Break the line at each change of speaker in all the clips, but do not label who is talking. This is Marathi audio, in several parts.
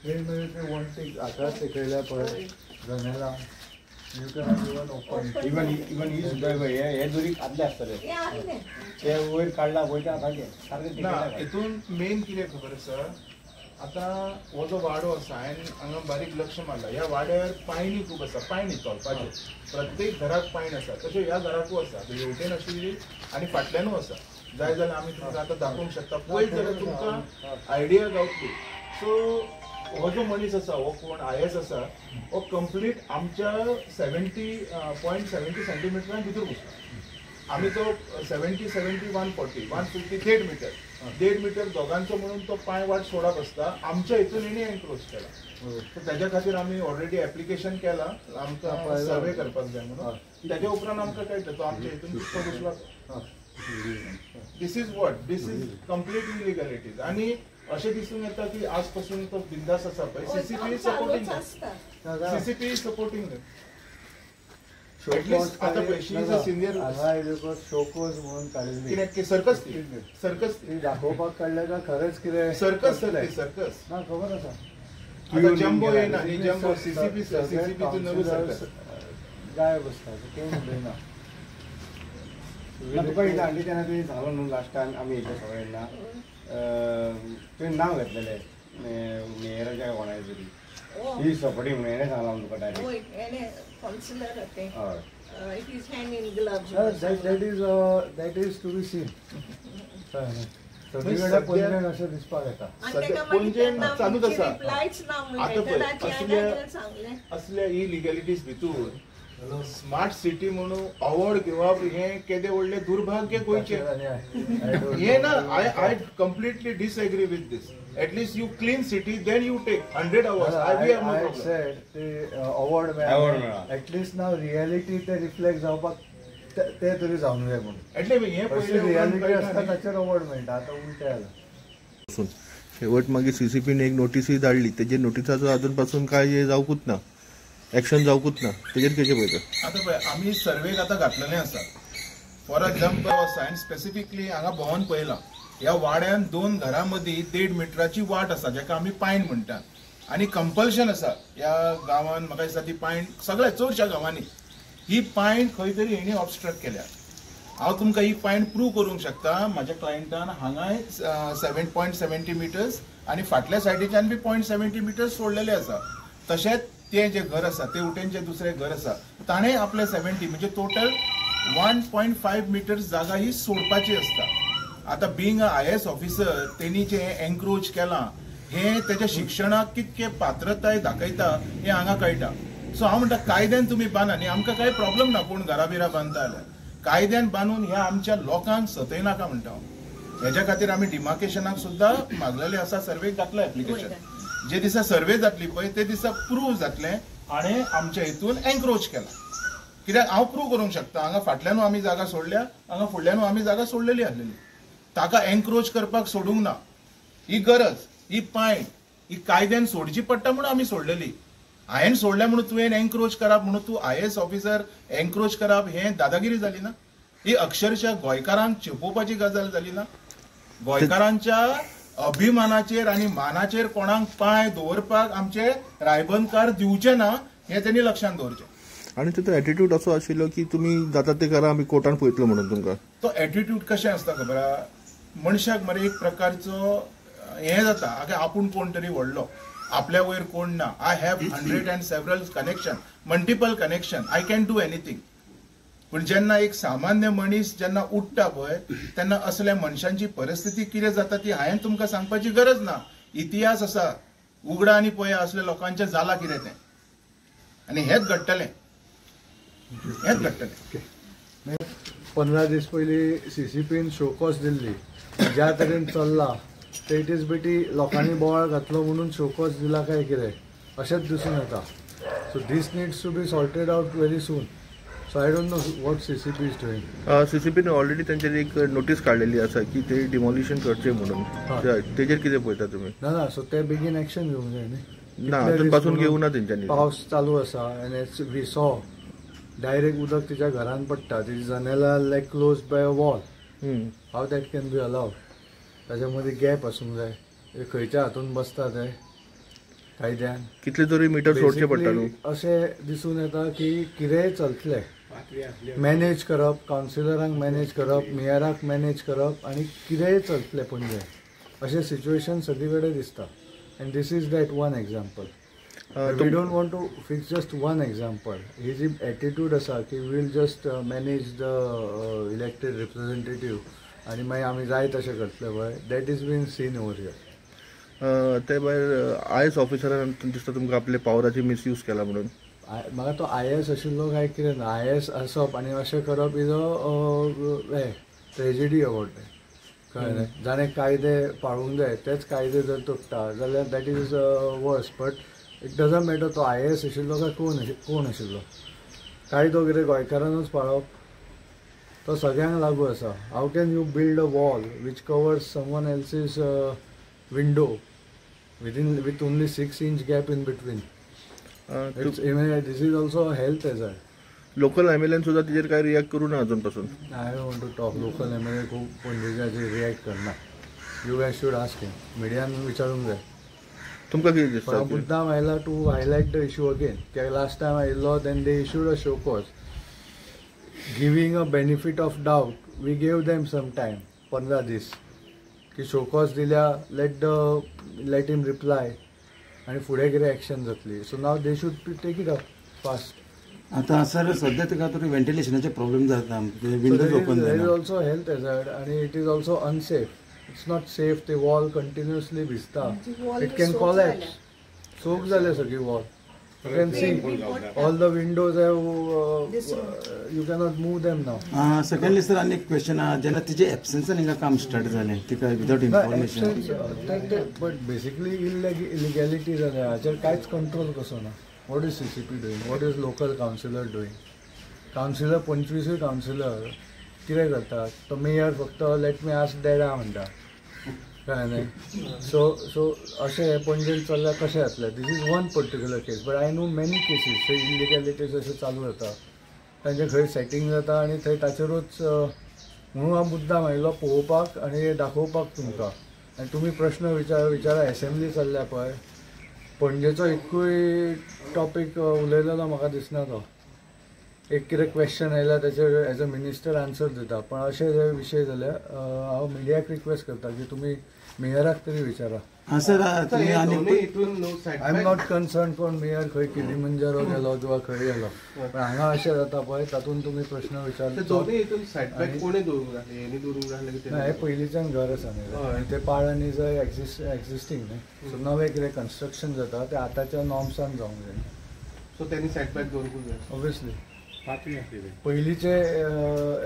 वेगवेगळे वन टेक आताच तेकयल्या पळय जनेला you can even open
even ही सुद्धा हे दोरी आदले आसतले ते वयर काढला वयता सारके सारके
ना हितून मेन कितें खबर आसा आता हो जो वाडो आसा हांवें हांगा बारीक लक्ष मारला ह्या वाड्यार पायणी खूब आसा पायणी चलपाचे प्रत्येक घराक पायण आसा तशें ह्या घराकूय आसा हेवटेन आशिल्ली आनी फाटल्यानूय आसा जाय जाल्यार आमी तुमकां आतां दाखोवंक शकता पळयत जाल्यार तुमकां आयडिया गावतली सो हो जो मनीस आसा हो कोण IS आसा हो कंप्लीट आमच्या 70.70 सेंटीमिटरान भितर घुसला आमी तो 70 140 150 1.5 मीटर 1.5 मीटर दोगांचो म्हणून तो पांय वाट सोडप आसता आमच्या हितून हेणी एनक्रोच केला सो तेज्या खातीर आमी ऑलरेडी एप्लिकेशन केला आमकां सर्वे करपाक जाय म्हणून तेज्या उपरांत आमकां कळटा तो आमच्या हितून कितलो घुसला दिस इज कंप्लीट इलिगॅलिटीज आणि अशें दिसून येता की आज पासून तो बिंदास आसा पळय सीसीपी सपोर्टिंग एटलीस्ट आता पळय शी इज अ सिनियर
शोकोज म्हणून काढली
कित्याक सर्कस
दाखोवपाक काडले काय खरेंच कितें
सर्कस
ना खबर आसा
आता जम्बो येना न्ही जम्बो सीसीपी तो नवो सर्कस
गायब आसता तें उलयना
तुका एकदां हाडली तेन्ना तुवें सांगलो न्हू लास्टान आमी हेच्या सगळ्यांना तुवें नांव घेतलेलें मेयराच्या कोणाय तरी ही सपोर्टींग म्हणून हेणें सांगलां तुका direct
that is to be seen सगळीकडे पणजेन अशें दिसपाक येता
पणजेन चालूच आसा आतां पळय असल्या इलिगॅलिटीज भितूर स्मार्ट सिटी म्हणून अवॉर्ड घेवप हे केदे व्हडले दुर्भाग्य गोंयचे हे ना I completely disagree with this at least you clean city then you take 100 awards I
said ते अवॉर्ड मेळ्ळा एटलीस्ट नाव रियलिटी ते रिफ्लेक्ट जावपाक ते तरी जावंक जाय म्हणून
एटले हे पयले
रियलिटी आसता ताचेर अवॉर्ड मेळटा आतां उलटें जालां
शेवट मागीर CCPन एक नोटीसय धाडली तेजे नोटिसाचो अजून पासून काय जावकूच ना एक्शन जावकूच ना तेजेर कशें पळयता
आतां पळय आमी सर्वेक आतां घातलेलें आसा फॉर एग्जाम्पल हांवें स्पेसिफिकली हांगा भोंवन पळयलां ह्या वाड्यान 2 घरां मदीं 1.5 मिटराची वाट आसा जाका आमी पायण म्हणटात आनी कंपल्शन आसा ह्या गांवांत म्हाका दिसता ती पायण सगळ्या चडशा गांवांनी ही पायण खंय तरी हेणी ऑब्स्ट्रक्ट केल्या हांव तुमकां ही पायण प्रूव करूंक शकता म्हाज्या क्लायंटान हांगाय 7.70 मिटर्स आनी फाटल्या सायडीच्यान बी 0.70 मिटर्स सोडलेले आसा तशेंच ते जे घर आसा ते उटेन जे दुसरे घर आसा ताणें आपले 70 म्हणजे टोटल 1.5 मिटर्स जागा ही सोडपाची आसता आतां बीइंग अ IS ऑफिसर तेणी जे एनक्रोच केलां हे तेज्या शिक्षणाक कितके पात्रताय दाखयता हे हांगा कळटा सो हांव म्हणटा कायद्यान तुमी बांदा न्ही आमकां कांय प्रॉब्लेम ना कोण घरा बिरा बांदता जाल्यार कायद्यान बांदून ह्या आमच्या लोकांक सतयनाका म्हणटा हांव हेज्या खातीर आमी डिमार्केशनाक सुद्दां मागलेले आसा सर्वेक घातला एप्लिकेशन जे दिसा सर्वे जातली पळय ते दिसा प्रूव जातलें हाणें आमच्या हितून एनक्रोच केला कित्याक हांव प्रूव करूंक शकता हांगा फाटल्यानूय आमी जागा सोडल्या हांगा फुडल्यानूय आमी जागा सोडलेली आसलेली ताका एनक्रोच करपाक सोडूंक ना ही गरज ही पायण ही कायद्यान सोडची पडटा म्हणून आमी सोडलेली हांवें सोडल्या म्हणून तुवें एनक्रोच करप म्हणून तूं IS ऑफिसर एनक्रोच करप हें दादागिरी जाली ना ही अक्षरशः गोंयकारांक चिपोवपाची गजाल जाली ना गोंयकारांच्या अभिमानाचेर आनी मानाचेर कोणाक पांय दवरपाक आमचे रायबंदकार दिवचे ना हें तेणी लक्षांत दवरचें
आनी तेचो एटिट्यूड असो आशिल्लो की तुमी जाता ते करा आमी कोर्टान पळयतलो म्हणून तुमकां
तो एटिट्यूड कशें आसता खबर आहा मनशाक मरे एक प्रकारचो हें जाता आगे आपूण कोण तरी व्हडलो आपल्या वयर कोण ना I have 100 and several connection multiple connection I can do anything पण जेन्ना एक सामान्य मनीस जेन्ना उठटा पळय तेन्ना असल्या मनशांची परिस्थिती कितें जाता ती हांवें तुमकां सांगपाची गरज ना इतिहास आसा उगडा आनी पळया असल्या लोकांचें जाला कितें तें आनी हेंच घडटलें
15 दीस पयलीं CCPन शोकॉस दिल्ली ज्या तरेन चल्ला ते इट इज बेटी लोकांनी बोवाळ घातलो म्हणून शोकॉस दिला काय कितें अशेंच दिसून येता so these needs to be sorted out very soon so I don't know what CCP is doing
CCPन ऑलरेडी तेंचेर एक नोटीस काडलेली आसा की ते डिमोलिशन करचें म्हणून तेजेर कितें पळयता तुमी
ना सो ते बेगीन एक्शन घेवंक जाय न्ही
ना अजून पासून घेवना तेंच्यांनी
पावस चालू आसा एंड वी सॉ डायरेक्ट उदक तिच्या घरान पडटा तिची जनेला like close by a wall how that can be allowed ताच्या मदीं गॅप आसूंक जाय खंयच्या हातून बसता ते कायद्यान
कितले तरी मिटर सोडचे पडटा न्हू.
अशें दिसून येता की कितेंय चलतलें, मॅनेज करप, कावन्सिलरांक मॅनेज करप, मेयराक मॅनेज करप आनी कितेंय चलतलें पणजे अशें सिच्युएशन सगळे कडेन दिसता. And this is that one example. We don't want to fix just one example. ही जी एटिट्यूड आसा की we'll just manage the elected representative आनी मागीर आमी जाय तशें करतले पळय, that is been seen over here.
ते भायर आयएस ऑफिसरान दिसता तुमकां आपले पावराची मिसयूज केला म्हणून.
म्हाका तो IAS आशिल्लो काय कितें ना, IAS आसप आनी अशें करप इज अ ट्रेजिडी अबाउट तें, कळ्ळें. जाणें कायदे पाळूंक जाय तेच कायदे जर तुटता जाल्यार दॅट इज वर्स. बट इट डजंट मॅटर तो IAS आशिल्लो काय कोण आशिल्लो, कायदो कितें गोंयकारांनूच पाळप तो सगळ्यांक लागू आसा. How can you build a wall which covers someone else's window with only 6 inch gap in between? This is also a health hazard.
Local एमएलएन सुद्धा तेजेर काय रिॲक्ट करू ना अजून पासून.
I don't want to talk. Local MLA खूब पणजेच्याचेर रिॲक्ट करना. You guys should ask him. मिडियान विचारूंक जाय.
तुमकां कितें दिसता?
हांव मुद्दाम आयला to highlight the issue again. कित्याक लास्ट टायम आयिल्लो then they issued a show cause giving a benefit of doubt. We gave them some time 15 दीस की शो कॉज दिल्या, लेट हिम रिप्लाय आनी फुडें कितें एक्शन जातली. So now they should take it up fast.
आता सर सध्या तुका तरी व्हेंटिलेशनाचे प्रॉब्लेम जाता, विंडोज ओपन
देर इज
जायना.
ऑल्सो हेल्थ हॅझार्ड आनी it is also unsafe. It's not safe. ते वॉल कंटिन्युअसली भिजता. It can collapse. सोक जाले सगळी wall. You can see all the windows have you cannot move them now.
Secondly sir आनी एक क्वेश्चन आहा, जेन्ना तिचे एब्सन्सान हिंगा काम स्टार्ट जालें तिका विदाउट इन्फॉर्मेशन.
बट बेसिकली इलिगॅलिटी जाल्या हाचेर कांयच कंट्रोल कसो ना. What is CCP doing? What is local councillor doing? Councillor 25 councillor कितें करतात? तो मेयर फक्त लेट मी आस्क डॅडा म्हणटा, कळ्ळें न्ही. सो अशें हे पणजेन चल्ल्यार कशें जातलें? This is one particular case. But I know many cases थंय इलिगॅलिटीज अशें चालू जाता, तांचे खंय सेटींग जाता आनी थंय ताचेरूच म्हणून हांव मुद्दाम आयिल्लो पळोवपाक आनी दाखोवपाक तुमकां. आनी तुमी प्रश्न विचारा. एसेंब्ली चल्ल्या पळय, पणजेचो एकूय टॉपीक उलयलेलो म्हाका दिसना तो. एक कितें क्वेश्चन आयल्यार ताचेर एज अ मिनिस्टर आन्सर दिता. पण अशे जे विशय जाल्यार हांव मिडियाक रिक्वेस्ट करता की तुमी मेयराक तरी विचारा.
सर तुम्ही आनी
आय एम नॉट कन्सर्न कोण मेयर खंय किलिमंजारो गेलो किंवा खंय गेलो, पण हांगा अशें जाता पळय तातूंत तुमी प्रश्न विचारलो. हे पयलींच्यान घर आसा न्ही, ते पाळांनी जंय एक्झिस्टींग न्ही. सो नवें कितें कन्स्ट्रक्शन जाता तें आतांच्या नॉर्म्सान जावंक जाय.
सो त्यांनी सेटबॅक दवरूंक जाय.
ऑब्वियसली पयलींचे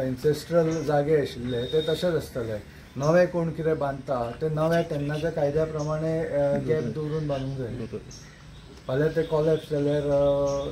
एन्सेस्ट्रल जागे आशिल्ले ते तशेंच आसतले. नवे कोण कितें बांदता ते नव्या तेन्नाच्या कायद्या प्रमाणे गॅप दवरून बांदूंक जाय. फाल्यां ते कॉलॅप्स जाल्यार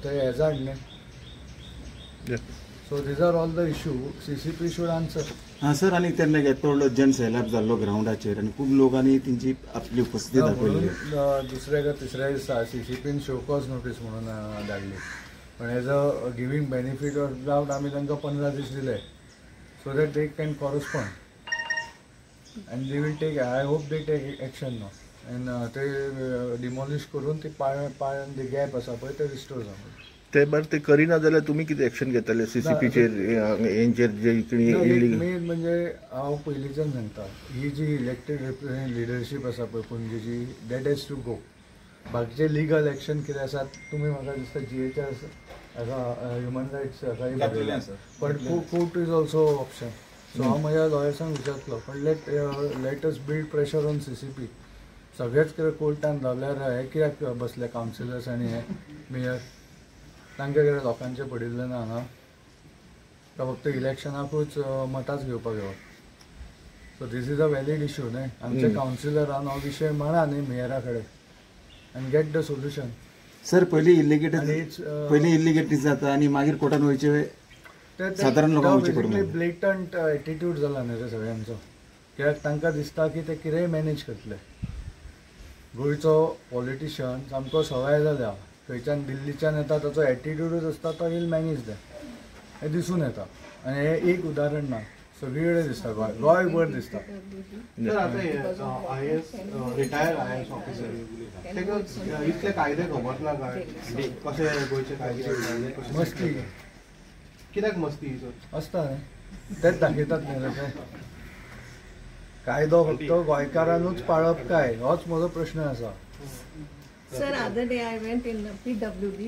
ते हेजार्ड न्ही. So these are all the issue CCP should answer.
Sir आनी तेन्ना येदलो जन सैलाब जाल्लो ग्राउंडाचेर आनी खूब लोकांनी तेंची आपली उपस्थिती दाखयली.
दुसऱ्या का तिसऱ्या दिसा CCPन शो कॉज नोटीस म्हणून धाडली. पण as a giving benefit of doubt आमी तांकां 15 दीस दिले so that they can correspond and they will take. I hope they take action no and ते डिमॉलिश करून ती पाळ्यान जे गॅप आसा पळय ते रिस्टोर जावं.
ते बरें ते करिना जाल्यार तुमी कितें एक्शन घेतले CCPचेर हेंचेर जे
मेन म्हणजे हांव पयलींच्यान सांगता ही जी इलेक्टेड लिडरशीप आसा पळय पणजेची दॅट हॅज टू गो. बाकीचे लिगल एक्शन कितें आसा तुमी म्हाका दिसता GHS ह्युमन रायट्स पण court is also option. So हांव म्हज्या लॉयर्सांक विचारतलो पण let us build pressure on CCP. सगळेच कितें कोर्टान जाल्यार हे कित्याक बसले कावन्सिलर्स आनी हे मेयर तांकां कितें लोकांचें पडिल्लें ना हांगा. तो फक्त इलेक्शनाकूच मतांच घेवपाक येवप. So this is a valid issue न्ही. आमच्या कावन्सिलरान हो विशय मांडा न्ही मेयरा कडेन and get the solution.
Sir पयलीं इलिगेलिटी जाता आनी मागीर कोर्टान वयचे सादारण लोकांक वयचे पडना.
ब्लेटंट एटिट्यूड जाला न्ही रे सगळ्यांचो. कित्याक तांकां दिसता की ते कितेंय मॅनेज करतले. गोंयचो पॉलिटिशियन सामको सवाय जाल्या. खंयच्यान दिल्लीच्यान येता ताचो एटिट्यूडूच आसता तो वील मॅनेज दॅम. हें दिसून येता आनी हें एक उदाहरण ना. सगळीकडे दिसता गोंयभर दिसता.
सर आता IAS रिटायर IAS ऑफिसर तेका इतले कायदे खबर ना काय कशे गोंयचे कायदे
मस्ती
कित्याक मस्ती ही सर
असता न्ही तेच दाखयतात न्ही रे ते. कायदो फक्त गोंयकारांनूच पाळप काय होच म्हजो प्रश्न आसा.
Sir, other day I went in PWD.